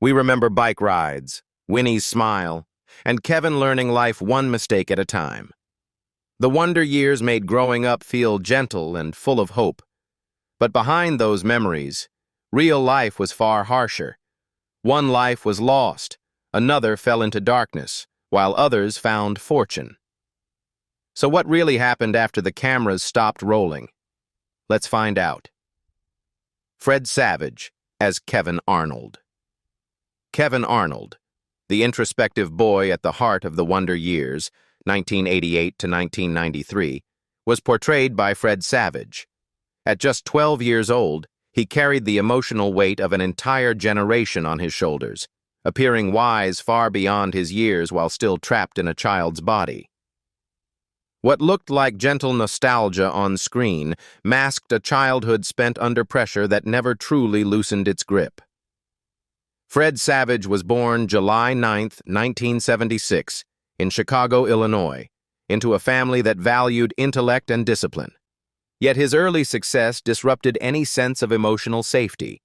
We remember bike rides, Winnie's smile, and Kevin learning life one mistake at a time. The wonder years made growing up feel gentle and full of hope. But behind those memories, real life was far harsher. One life was lost, another fell into darkness, while others found fortune. So what really happened after the cameras stopped rolling? Let's find out. Fred Savage as Kevin Arnold. Kevin Arnold, the introspective boy at the heart of the wonder years, 1988 to 1993, was portrayed by Fred Savage. At just 12 years old, he carried the emotional weight of an entire generation on his shoulders, appearing wise far beyond his years while still trapped in a child's body. What looked like gentle nostalgia on screen masked a childhood spent under pressure that never truly loosened its grip. Fred Savage was born July 9, 1976, in Chicago, Illinois, into a family that valued intellect and discipline. Yet his early success disrupted any sense of emotional safety.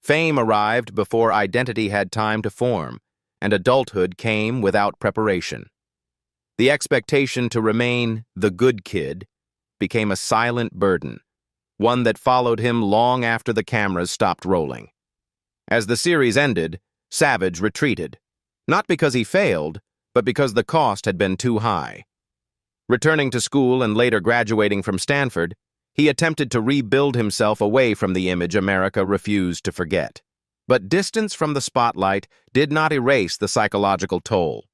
Fame arrived before identity had time to form, and adulthood came without preparation. The expectation to remain the good kid became a silent burden, one that followed him long after the cameras stopped rolling. As the series ended, Savage retreated, not because he failed, but because the cost had been too high. Returning to school and later graduating from Stanford, he attempted to rebuild himself away from the image America refused to forget. But distance from the spotlight did not erase the psychological toll.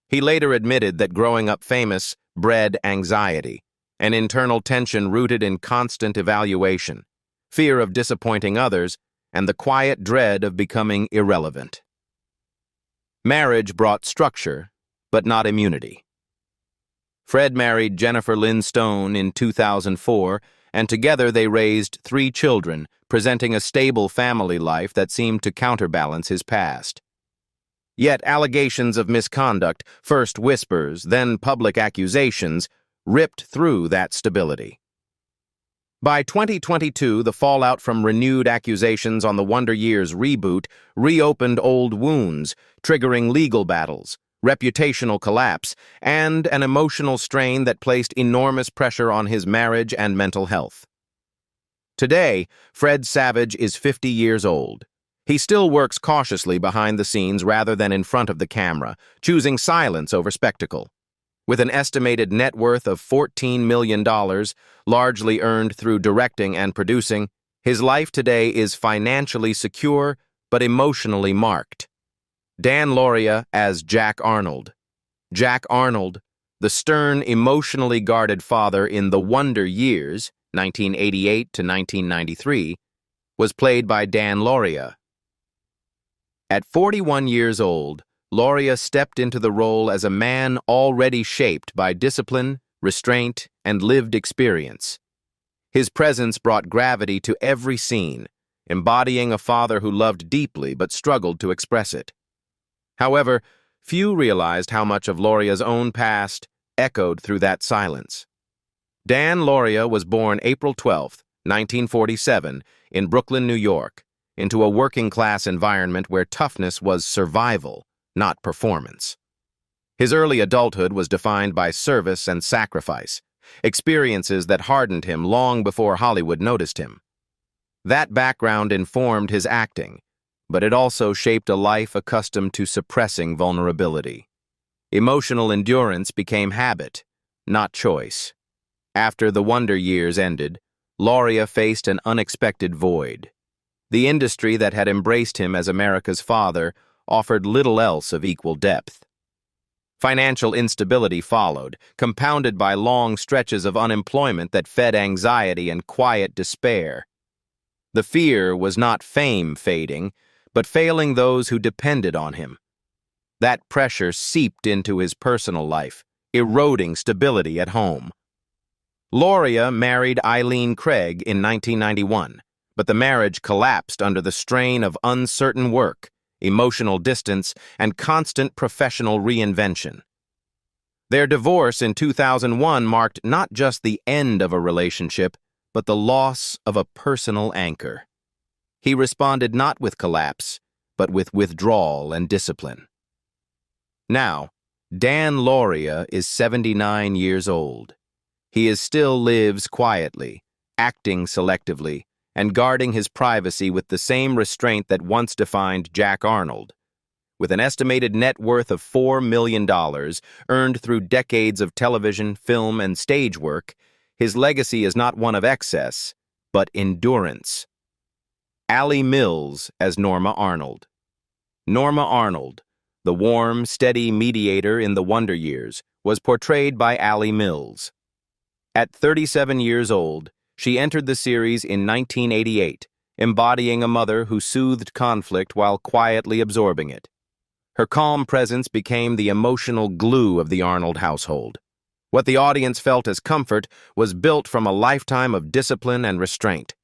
He later admitted that growing up famous bred anxiety, an internal tension rooted in constant evaluation, fear of disappointing others, and the quiet dread of becoming irrelevant. Marriage brought structure, but not immunity. Fred married Jennifer Lynn Stone in 2004, and together they raised 3 children, presenting a stable family life that seemed to counterbalance his past. Yet allegations of misconduct, first whispers, then public accusations, ripped through that stability. By 2022, the fallout from renewed accusations on the Wonder Years reboot reopened old wounds, triggering legal battles, reputational collapse, and an emotional strain that placed enormous pressure on his marriage and mental health. Today, Fred Savage is 50 years old. He still works cautiously behind the scenes rather than in front of the camera, choosing silence over spectacle. With an estimated net worth of $14 million, largely earned through directing and producing, his life today is financially secure but emotionally marked. Dan Lauria as Jack Arnold. Jack Arnold, the stern, emotionally guarded father in The Wonder Years, 1988 to 1993, was played by Dan Lauria. At 41 years old, Lauria stepped into the role as a man already shaped by discipline, restraint, and lived experience. His presence brought gravity to every scene, embodying a father who loved deeply but struggled to express it. However, few realized how much of Lauria's own past echoed through that silence. Dan Lauria was born April 12, 1947, in Brooklyn, New York, into a working-class environment where toughness was survival, not performance. His early adulthood was defined by service and sacrifice, experiences that hardened him long before Hollywood noticed him. That background informed his acting, but it also shaped a life accustomed to suppressing vulnerability. Emotional endurance became habit, not choice. After the Wonder Years ended, Lauria faced an unexpected void. The industry that had embraced him as America's father offered little else of equal depth. Financial instability followed, compounded by long stretches of unemployment that fed anxiety and quiet despair. The fear was not fame fading, but failing those who depended on him. That pressure seeped into his personal life, eroding stability at home. Lauria married Eileen Craig in 1991, but the marriage collapsed under the strain of uncertain work, emotional distance, and constant professional reinvention. Their divorce in 2001 marked not just the end of a relationship, but the loss of a personal anchor. He responded not with collapse, but with withdrawal and discipline. Now, Dan Lauria is 79 years old. He still lives quietly, acting selectively, and guarding his privacy with the same restraint that once defined Jack Arnold. With an estimated net worth of $4 million earned through decades of television, film, and stage work, his legacy is not one of excess, but endurance. Allie Mills as Norma Arnold. Norma Arnold, the warm, steady mediator in the Wonder Years, was portrayed by Allie Mills. At 37 years old, she entered the series in 1988, embodying a mother who soothed conflict while quietly absorbing it. Her calm presence became the emotional glue of the Arnold household. What the audience felt as comfort was built from a lifetime of discipline and restraint.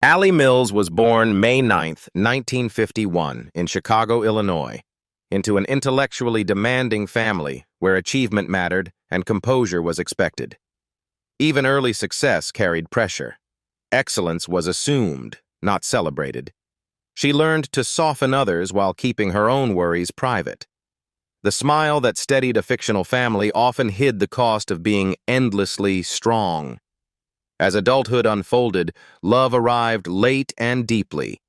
Allie Mills was born May 9, 1951, in Chicago, Illinois, into an intellectually demanding family where achievement mattered and composure was expected. Even early success carried pressure. Excellence was assumed, not celebrated. She learned to soften others while keeping her own worries private. The smile that steadied a fictional family often hid the cost of being endlessly strong. As adulthood unfolded, love arrived late and deeply.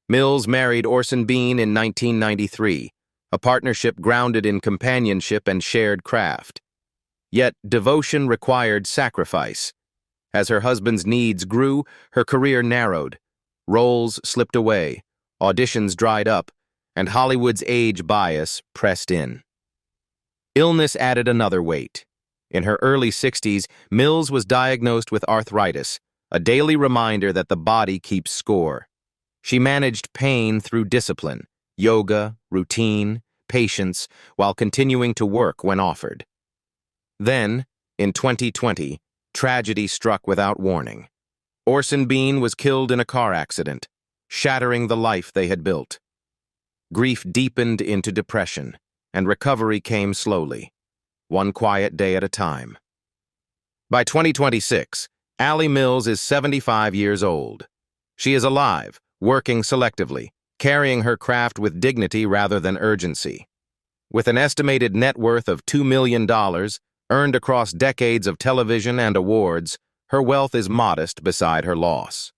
Mills married Orson Bean in 1993, a partnership grounded in companionship and shared craft. Yet devotion required sacrifice. As her husband's needs grew, her career narrowed. Roles slipped away, auditions dried up, and Hollywood's age bias pressed in. Illness added another weight. In her early 60s, Mills was diagnosed with arthritis, a daily reminder that the body keeps score. She managed pain through discipline, yoga, routine, patience, while continuing to work when offered. Then, in 2020, tragedy struck without warning. Orson Bean was killed in a car accident, shattering the life they had built. Grief deepened into depression, and recovery came slowly, one quiet day at a time. By 2026, Allie Mills is 75 years old. She is alive, working selectively, carrying her craft with dignity rather than urgency. With an estimated net worth of $2 million, earned across decades of television and awards, her wealth is modest beside her loss.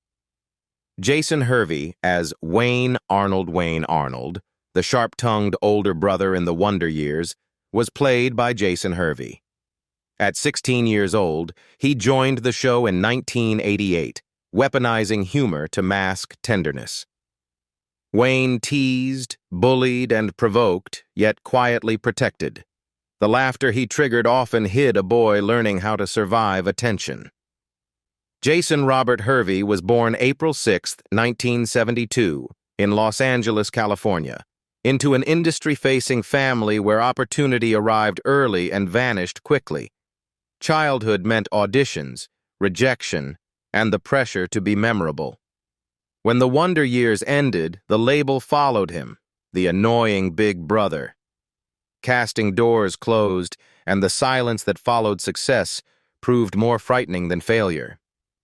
Jason Hervey as Wayne Arnold, the sharp-tongued older brother in the Wonder Years, was played by Jason Hervey. At 16 years old, he joined the show in 1988, weaponizing humor to mask tenderness. Wayne teased, bullied, and provoked, yet quietly protected. The laughter he triggered often hid a boy learning how to survive attention. Jason Robert Hervey was born April 6, 1972, in Los Angeles, California, into an industry-facing family where opportunity arrived early and vanished quickly. Childhood meant auditions, rejection, and the pressure to be memorable. When the Wonder Years ended, the label followed him, the annoying big brother. Casting doors closed, and the silence that followed success proved more frightening than failure.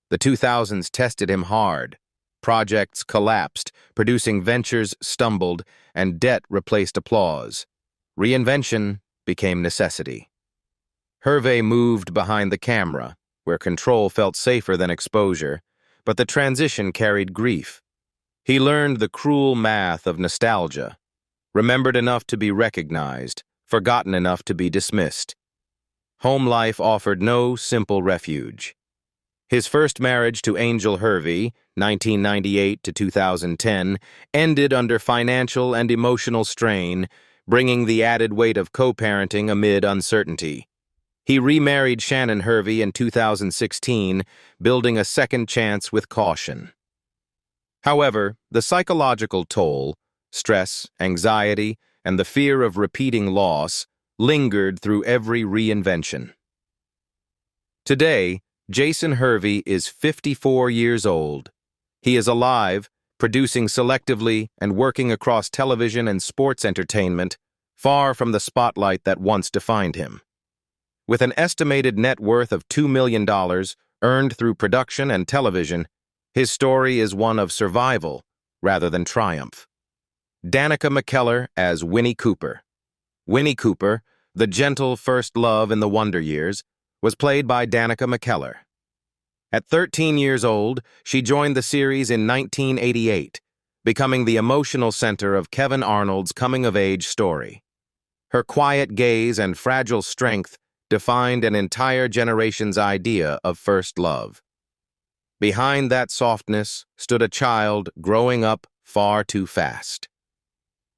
The 2000s tested him hard. Projects collapsed, producing ventures stumbled, and debt replaced applause. Reinvention became necessity. Hervey moved behind the camera, where control felt safer than exposure, but the transition carried grief. He learned the cruel math of nostalgia, remembered enough to be recognized, forgotten enough to be dismissed. Home life offered no simple refuge. His first marriage to Angel Hervey, 1998 to 2010, ended under financial and emotional strain, bringing the added weight of co-parenting amid uncertainty. He remarried Shannon Hervey in 2016, building a second chance with caution. However, the psychological toll, stress, anxiety, and the fear of repeating loss lingered through every reinvention. Today, Jason Hervey is 54 years old. He is alive, producing selectively and working across television and sports entertainment, far from the spotlight that once defined him. With an estimated net worth of $2 million earned through production and television, his story is one of survival, rather than triumph. Danica McKellar as Winnie Cooper. Winnie Cooper, the gentle first love in the Wonder Years, was played by Danica McKellar. At 13 years old, she joined the series in 1988, becoming the emotional center of Kevin Arnold's coming-of-age story. Her quiet gaze and fragile strength defined an entire generation's idea of first love. Behind that softness stood a child growing up far too fast.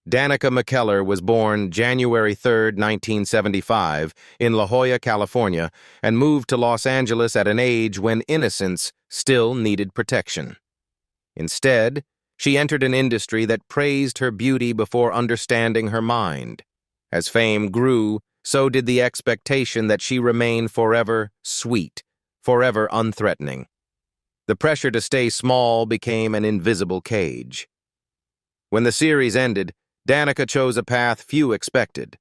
Danica McKellar was born January 3, 1975, in La Jolla, California, and moved to Los Angeles at an age when innocence still needed protection. Instead, she entered an industry that praised her beauty before understanding her mind. As fame grew, so did the expectation that she remain forever sweet, forever unthreatening. The pressure to stay small became an invisible cage. When the series ended, Danica chose a path few expected.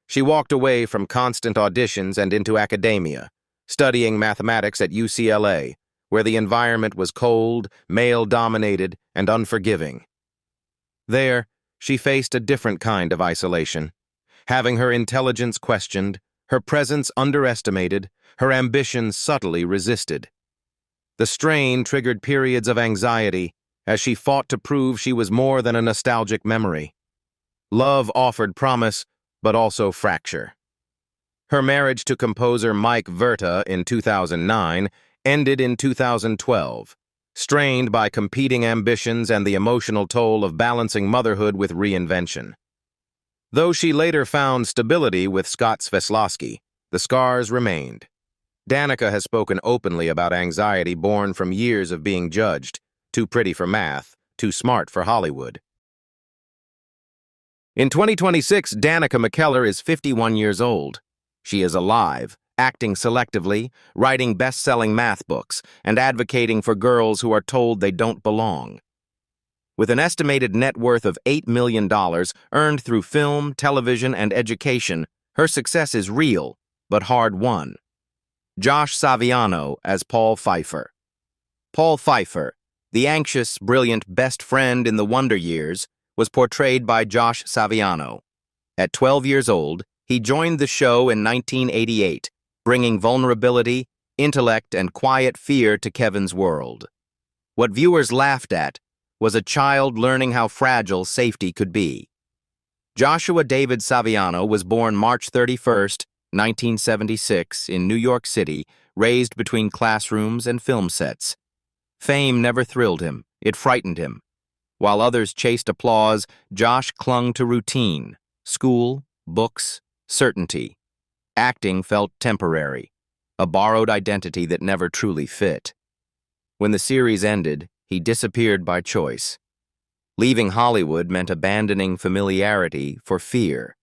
She walked away from constant auditions and into academia, studying mathematics at UCLA, where the environment was cold, male-dominated, and unforgiving. There, she faced a different kind of isolation, having her intelligence questioned, her presence underestimated, her ambitions subtly resisted. The strain triggered periods of anxiety as she fought to prove she was more than a nostalgic memory. Love offered promise, but also fracture. Her marriage to composer Mike Verta in 2009 ended in 2012, strained by competing ambitions and the emotional toll of balancing motherhood with reinvention. Though she later found stability with Scott Sveslowski, the scars remained. Danica has spoken openly about anxiety born from years of being judged, too pretty for math, too smart for Hollywood. In 2026, Danica McKellar is 51 years old. She is alive, acting selectively, writing best-selling math books, and advocating for girls who are told they don't belong. With an estimated net worth of $8 million earned through film, television, and education, her success is real, but hard-won. Josh Saviano as Paul Pfeiffer. Paul Pfeiffer, the anxious, brilliant best friend in the Wonder Years, was portrayed by Josh Saviano. At 12 years old, he joined the show in 1988, bringing vulnerability, intellect, and quiet fear to Kevin's world. What viewers laughed at was a child learning how fragile safety could be. Joshua David Saviano was born March 31, 1976, in New York City, raised between classrooms and film sets. Fame never thrilled him, it frightened him. While others chased applause, Josh clung to routine, school, books, certainty. Acting felt temporary, a borrowed identity that never truly fit. When the series ended, he disappeared by choice. Leaving Hollywood meant abandoning familiarity for fear.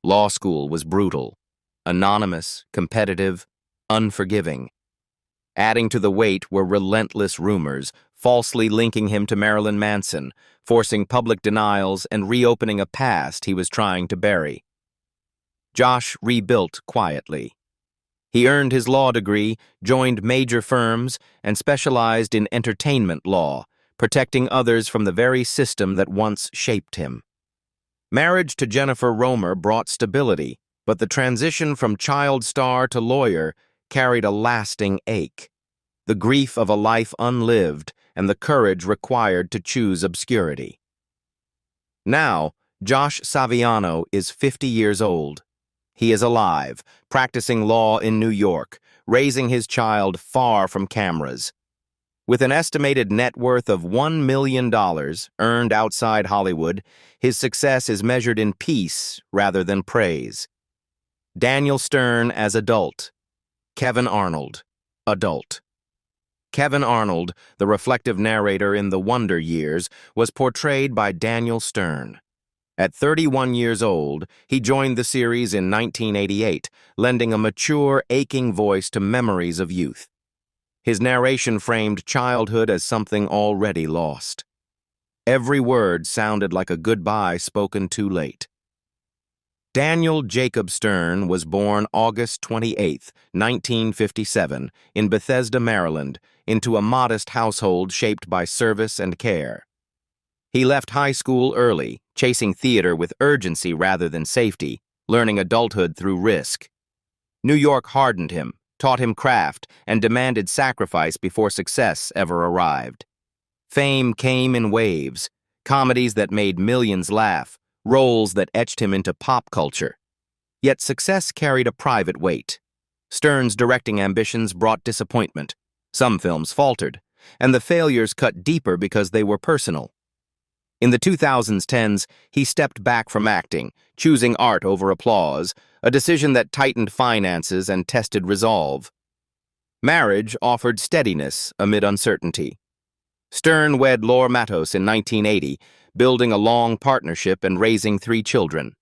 Law school was brutal, anonymous, competitive, unforgiving. Adding to the weight were relentless rumors, falsely linking him to Marilyn Manson, forcing public denials and reopening a past he was trying to bury. Josh rebuilt quietly. He earned his law degree, joined major firms, and specialized in entertainment law, protecting others from the very system that once shaped him. Marriage to Jennifer Romer brought stability, but the transition from child star to lawyer carried a lasting ache. The grief of a life unlived and the courage required to choose obscurity. Now, Josh Saviano is 50 years old. He is alive, practicing law in New York, raising his child far from cameras. With an estimated net worth of $1 million earned outside Hollywood, his success is measured in peace rather than praise. Daniel Stern as adult. Kevin Arnold, adult. Kevin Arnold, the reflective narrator in The Wonder Years, was portrayed by Daniel Stern. At 31 years old, he joined the series in 1988, lending a mature, aching voice to memories of youth. His narration framed childhood as something already lost. Every word sounded like a goodbye spoken too late. Daniel Jacob Stern was born August 28, 1957, in Bethesda, Maryland, into a modest household shaped by service and care. He left high school early, chasing theater with urgency rather than safety, learning adulthood through risk. New York hardened him, taught him craft, and demanded sacrifice before success ever arrived. Fame came in waves, comedies that made millions laugh, roles that etched him into pop culture. Yet success carried a private weight. Stern's directing ambitions brought disappointment. Some films faltered, and the failures cut deeper because they were personal. In the 2010s, he stepped back from acting, choosing art over applause, a decision that tightened finances and tested resolve. Marriage offered steadiness amid uncertainty. Stern wed Lauria Matos in 1980, building a long partnership and raising 3 children.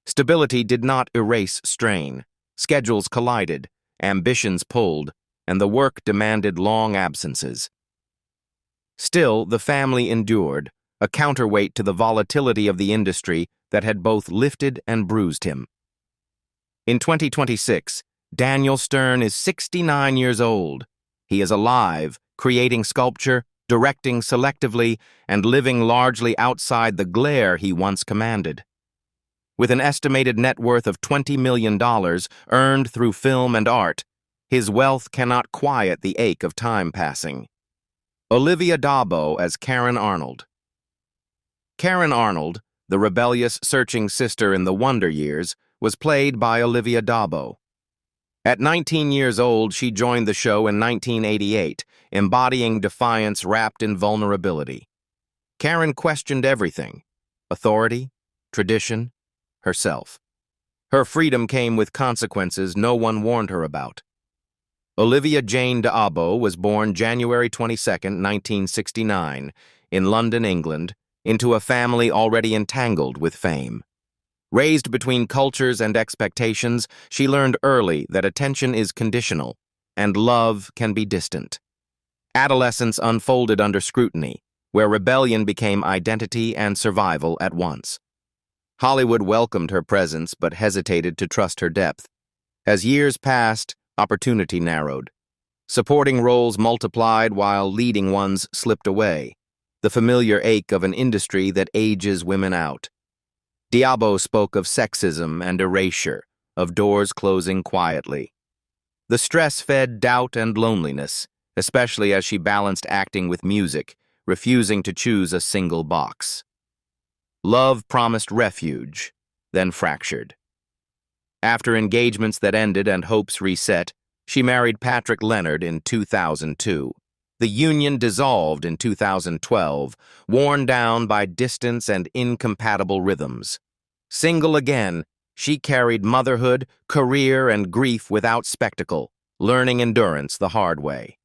Stability did not erase strain. Schedules collided, ambitions pulled, and the work demanded long absences. Still, the family endured, a counterweight to the volatility of the industry that had both lifted and bruised him. In 2026, Daniel Stern is 69 years old. He is alive, creating sculpture, directing selectively, and living largely outside the glare he once commanded. With an estimated net worth of $20 million earned through film and art, his wealth cannot quiet the ache of time passing. Olivia Dabo as Karen Arnold. Karen Arnold, the rebellious, searching sister in the Wonder Years, was played by Olivia Dabo. At 19 years old, she joined the show in 1988, embodying defiance wrapped in vulnerability. Karen questioned everything: authority, tradition, herself. Her freedom came with consequences no one warned her about. Olivia Jane Dabo was born January 22, 1969, in London, England, into a family already entangled with fame. Raised between cultures and expectations, she learned early that attention is conditional, and love can be distant. Adolescence unfolded under scrutiny, where rebellion became identity and survival at once. Hollywood welcomed her presence but hesitated to trust her depth. As years passed, opportunity narrowed. Supporting roles multiplied while leading ones slipped away, the familiar ache of an industry that ages women out. Dabo spoke of sexism and erasure, of doors closing quietly. The stress fed doubt and loneliness, especially as she balanced acting with music, refusing to choose a single box. Love promised refuge, then fractured. After engagements that ended and hopes reset, she married Patrick Leonard in 2002. The union dissolved in 2012, worn down by distance and incompatible rhythms. Single again, she carried motherhood, career, and grief without spectacle, learning endurance the hard way.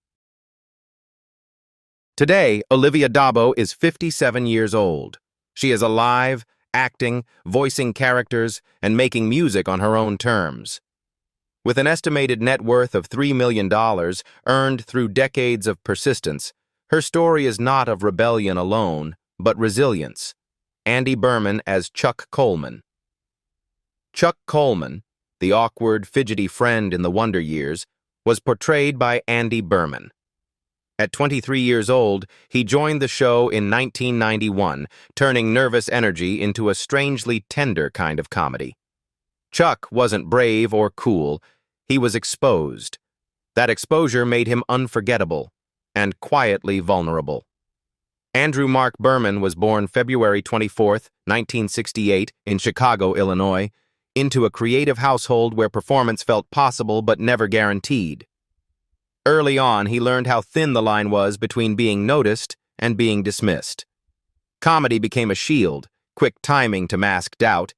Today, Olivia Dabo is 57 years old. She is alive, acting, voicing characters, and making music on her own terms. With an estimated net worth of $3 million earned through decades of persistence, her story is not of rebellion alone, but resilience. Andy Berman as Chuck Coleman. Chuck Coleman, the awkward, fidgety friend in the Wonder Years, was portrayed by Andy Berman. At 23 years old, he joined the show in 1991, turning nervous energy into a strangely tender kind of comedy. Chuck wasn't brave or cool, he was exposed. That exposure made him unforgettable and quietly vulnerable. Andrew Mark Berman was born February 24, 1968, in Chicago, Illinois, into a creative household where performance felt possible but never guaranteed. Early on, he learned how thin the line was between being noticed and being dismissed. Comedy became a shield, quick timing to mask doubt,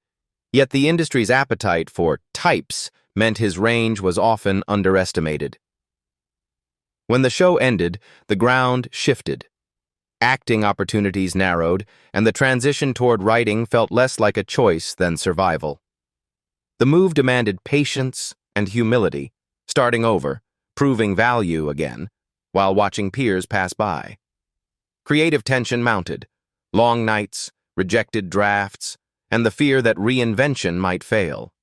yet the industry's appetite for types meant his range was often underestimated. When the show ended, the ground shifted. Acting opportunities narrowed, and the transition toward writing felt less like a choice than survival. The move demanded patience and humility, starting over, proving value again, while watching peers pass by. Creative tension mounted, long nights, rejected drafts, and the fear that reinvention might fail.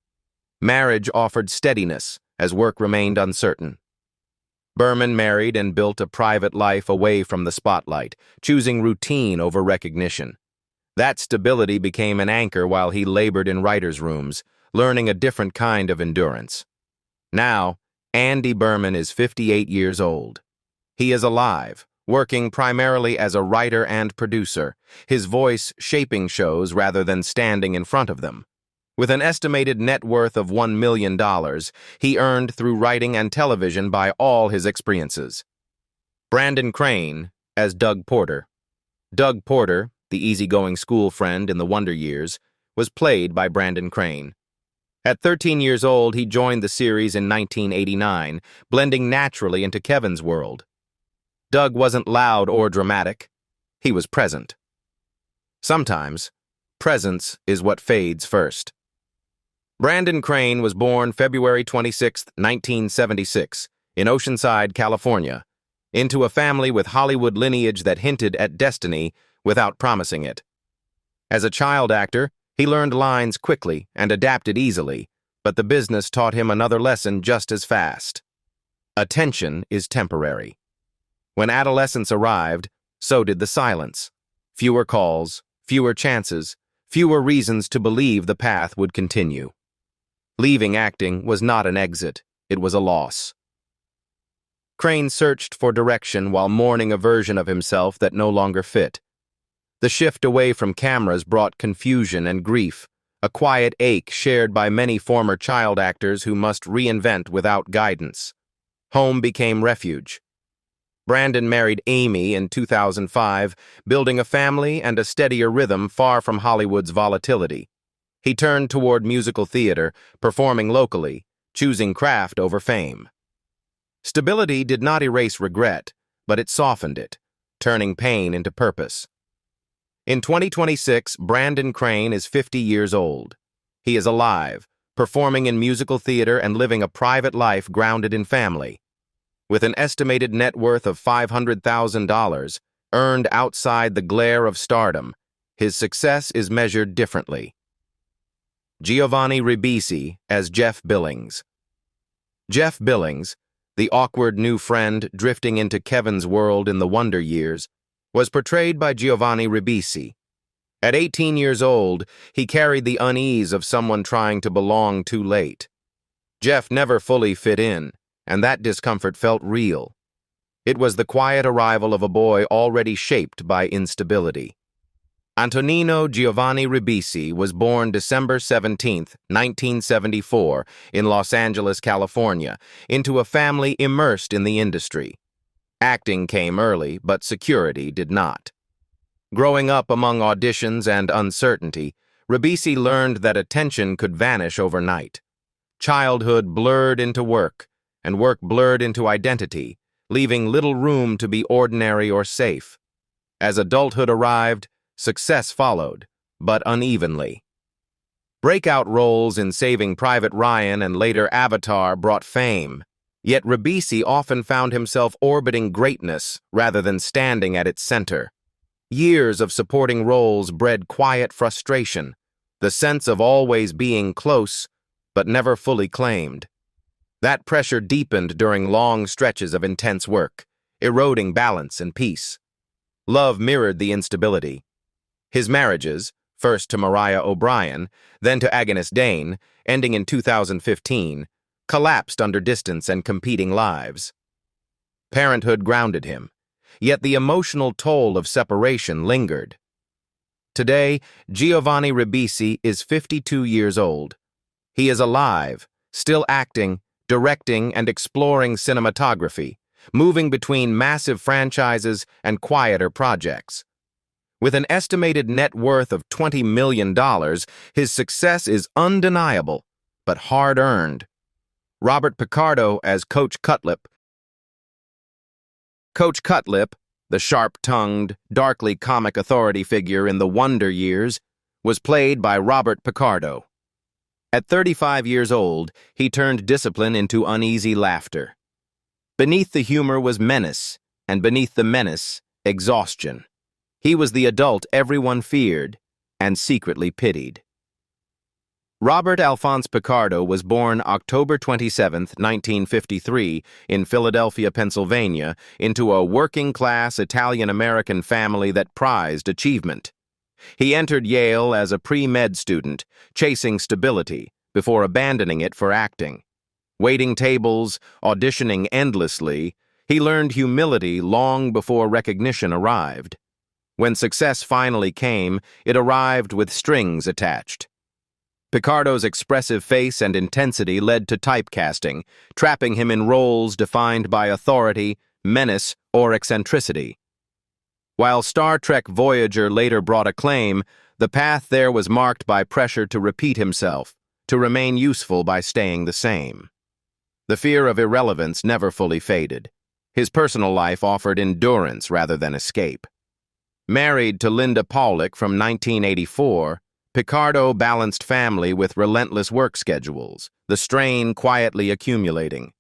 Marriage offered steadiness as work remained uncertain. Berman married and built a private life away from the spotlight, choosing routine over recognition. That stability became an anchor while he labored in writers' rooms, learning a different kind of endurance. Now, Andy Berman is 58 years old. He is alive, working primarily as a writer and producer, his voice shaping shows rather than standing in front of them. With an estimated net worth of $1 million, he earned through writing and television by all his experiences. Brandon Crane as Doug Porter. Doug Porter, the easygoing school friend in the Wonder Years, was played by Brandon Crane. At 13 years old, he joined the series in 1989, blending naturally into Kevin's world. Doug wasn't loud or dramatic. He was present. Sometimes, presence is what fades first. Brandon Crane was born February 26, 1976, in Oceanside, California, into a family with Hollywood lineage that hinted at destiny without promising it. As a child actor, he learned lines quickly and adapted easily, but the business taught him another lesson just as fast. Attention is temporary. When adolescence arrived, so did the silence. Fewer calls, fewer chances, fewer reasons to believe the path would continue. Leaving acting was not an exit, it was a loss. Crane searched for direction while mourning a version of himself that no longer fit. The shift away from cameras brought confusion and grief, a quiet ache shared by many former child actors who must reinvent without guidance. Home became refuge. Brandon married Amy in 2005, building a family and a steadier rhythm far from Hollywood's volatility. He turned toward musical theater, performing locally, choosing craft over fame. Stability did not erase regret, but it softened it, turning pain into purpose. In 2026, Brandon Crane is 50 years old. He is alive, performing in musical theater and living a private life grounded in family. With an estimated net worth of $500,000, earned outside the glare of stardom, his success is measured differently. Giovanni Ribisi as Jeff Billings. Jeff Billings, the awkward new friend drifting into Kevin's world in the Wonder Years, was portrayed by Giovanni Ribisi. At 18 years old, he carried the unease of someone trying to belong too late. Jeff never fully fit in, and that discomfort felt real. It was the quiet arrival of a boy already shaped by instability. Antonino Giovanni Ribisi was born December 17, 1974, in Los Angeles, California, into a family immersed in the industry. Acting came early, but security did not. Growing up among auditions and uncertainty, Ribisi learned that attention could vanish overnight. Childhood blurred into work, and work blurred into identity, leaving little room to be ordinary or safe. As adulthood arrived, success followed, but unevenly. Breakout roles in Saving Private Ryan and later Avatar brought fame, yet Ribisi often found himself orbiting greatness rather than standing at its center. Years of supporting roles bred quiet frustration, the sense of always being close, but never fully claimed. That pressure deepened during long stretches of intense work, eroding balance and peace. Love mirrored the instability. His marriages, first to Mariah O'Brien, then to Agnes Dane, ending in 2015, collapsed under distance and competing lives. Parenthood grounded him, yet the emotional toll of separation lingered. Today, Giovanni Ribisi is 52 years old. He is alive, still acting, directing, and exploring cinematography, moving between massive franchises and quieter projects. With an estimated net worth of $20 million, his success is undeniable, but hard-earned. Robert Picardo as Coach Cutlip. Coach Cutlip, the sharp-tongued, darkly comic authority figure in the Wonder Years, was played by Robert Picardo. At 35 years old, he turned discipline into uneasy laughter. Beneath the humor was menace, and beneath the menace, exhaustion. He was the adult everyone feared and secretly pitied. Robert Alphonse Picardo was born October 27, 1953, in Philadelphia, Pennsylvania, into a working-class Italian-American family that prized achievement. He entered Yale as a pre-med student, chasing stability, before abandoning it for acting. Waiting tables, auditioning endlessly, he learned humility long before recognition arrived. When success finally came, it arrived with strings attached. Picardo's expressive face and intensity led to typecasting, trapping him in roles defined by authority, menace, or eccentricity. While Star Trek Voyager later brought acclaim, the path there was marked by pressure to repeat himself, to remain useful by staying the same. The fear of irrelevance never fully faded. His personal life offered endurance rather than escape. Married to Linda Paulick from 1984, Picardo balanced family with relentless work schedules, the strain quietly accumulating.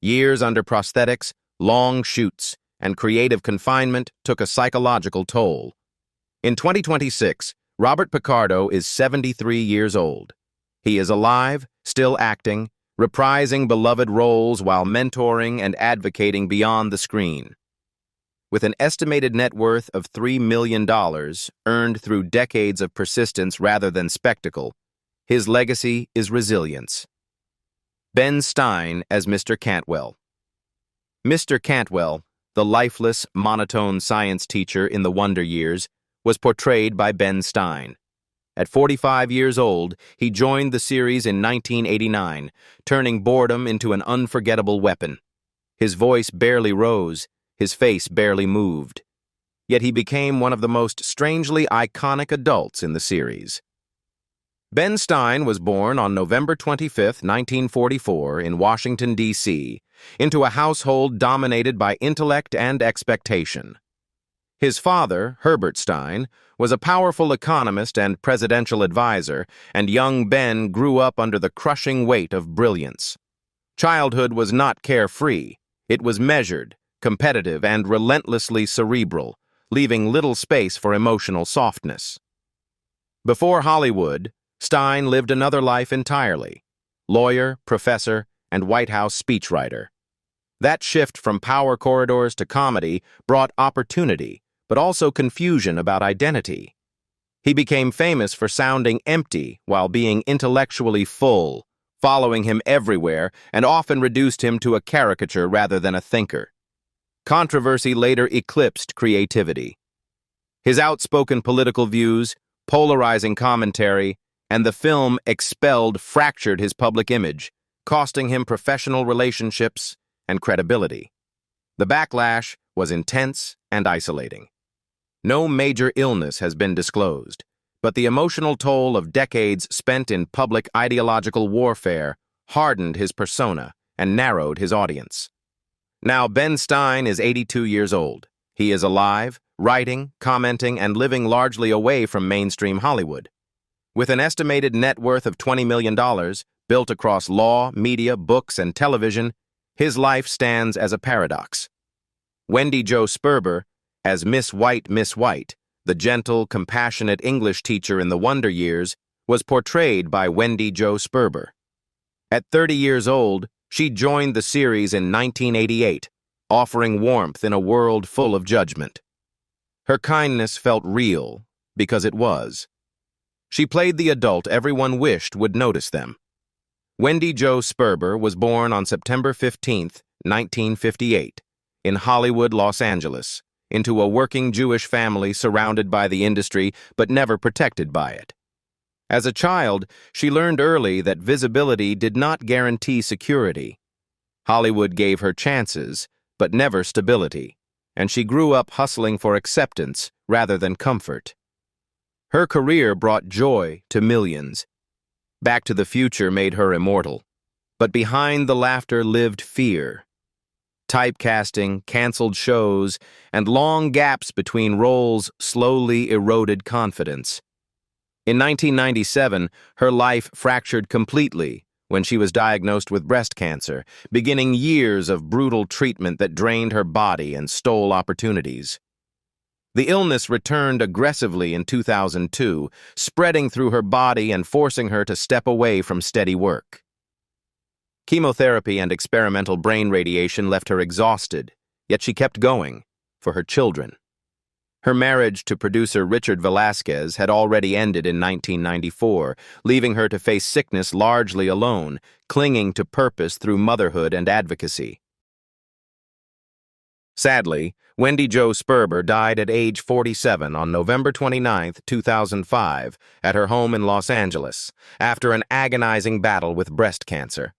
Years under prosthetics, long shoots, and creative confinement took a psychological toll. In 2026, Robert Picardo is 73 years old. He is alive, still acting, reprising beloved roles while mentoring and advocating beyond the screen. With an estimated net worth of $3 million, earned through decades of persistence rather than spectacle, his legacy is resilience. Ben Stein as Mr. Cantwell. Mr. Cantwell, the lifeless, monotone science teacher in the Wonder Years, was portrayed by Ben Stein. At 45 years old, he joined the series in 1989, turning boredom into an unforgettable weapon. His voice barely rose, his face barely moved. Yet he became one of the most strangely iconic adults in the series. Ben Stein was born on November 25, 1944, in Washington, D.C., into a household dominated by intellect and expectation. His father, Herbert Stein, was a powerful economist and presidential advisor, and young Ben grew up under the crushing weight of brilliance. Childhood was not carefree. It was measured, competitive, and relentlessly cerebral, leaving little space for emotional softness. Before Hollywood, Stein lived another life entirely: lawyer, professor, and White House speechwriter. That shift from power corridors to comedy brought opportunity, but also confusion about identity. He became famous for sounding empty while being intellectually full, following him everywhere, and often reduced him to a caricature rather than a thinker. Controversy later eclipsed creativity. His outspoken political views, polarizing commentary, and the film Expelled fractured his public image, costing him professional relationships and credibility. The backlash was intense and isolating. No major illness has been disclosed, but the emotional toll of decades spent in public ideological warfare hardened his persona and narrowed his audience. Now Ben Stein is 82 years old. He is alive, writing, commenting, and living largely away from mainstream Hollywood. With an estimated net worth of $20 million, built across law, media, books, and television, his life stands as a paradox. Wendy Jo Sperber, as Miss White, the gentle, compassionate English teacher in the Wonder Years, was portrayed by Wendy Jo Sperber. At 30 years old, she joined the series in 1988, offering warmth in a world full of judgment. Her kindness felt real, because it was. She played the adult everyone wished would notice them. Wendy Jo Sperber was born on September 15, 1958, in Hollywood, Los Angeles, into a working Jewish family surrounded by the industry but never protected by it. As a child, she learned early that visibility did not guarantee security. Hollywood gave her chances, but never stability, and she grew up hustling for acceptance rather than comfort. Her career brought joy to millions. Back to the Future made her immortal, but behind the laughter lived fear. Typecasting, canceled shows, and long gaps between roles slowly eroded confidence. In 1997, her life fractured completely when she was diagnosed with breast cancer, beginning years of brutal treatment that drained her body and stole opportunities. The illness returned aggressively in 2002, spreading through her body and forcing her to step away from steady work. Chemotherapy and experimental brain radiation left her exhausted, yet she kept going, for her children. Her marriage to producer Richard Velasquez had already ended in 1994, leaving her to face sickness largely alone, clinging to purpose through motherhood and advocacy. Sadly, Wendy Jo Sperber died at age 47 on November 29, 2005, at her home in Los Angeles, after an agonizing battle with breast cancer.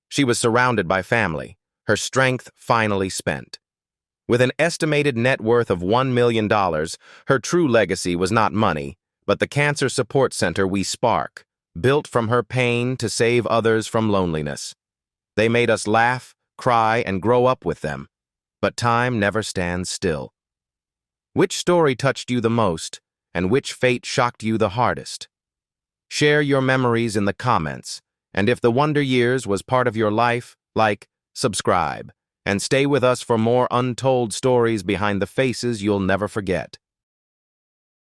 She was surrounded by family, her strength finally spent. With an estimated net worth of $1 million, her true legacy was not money, but the cancer support center We Spark, built from her pain to save others from loneliness. They made us laugh, cry, and grow up with them. But time never stands still. Which story touched you the most, and which fate shocked you the hardest? Share your memories in the comments, and if the Wonder Years was part of your life, like, subscribe, and stay with us for more untold stories behind the faces you'll never forget.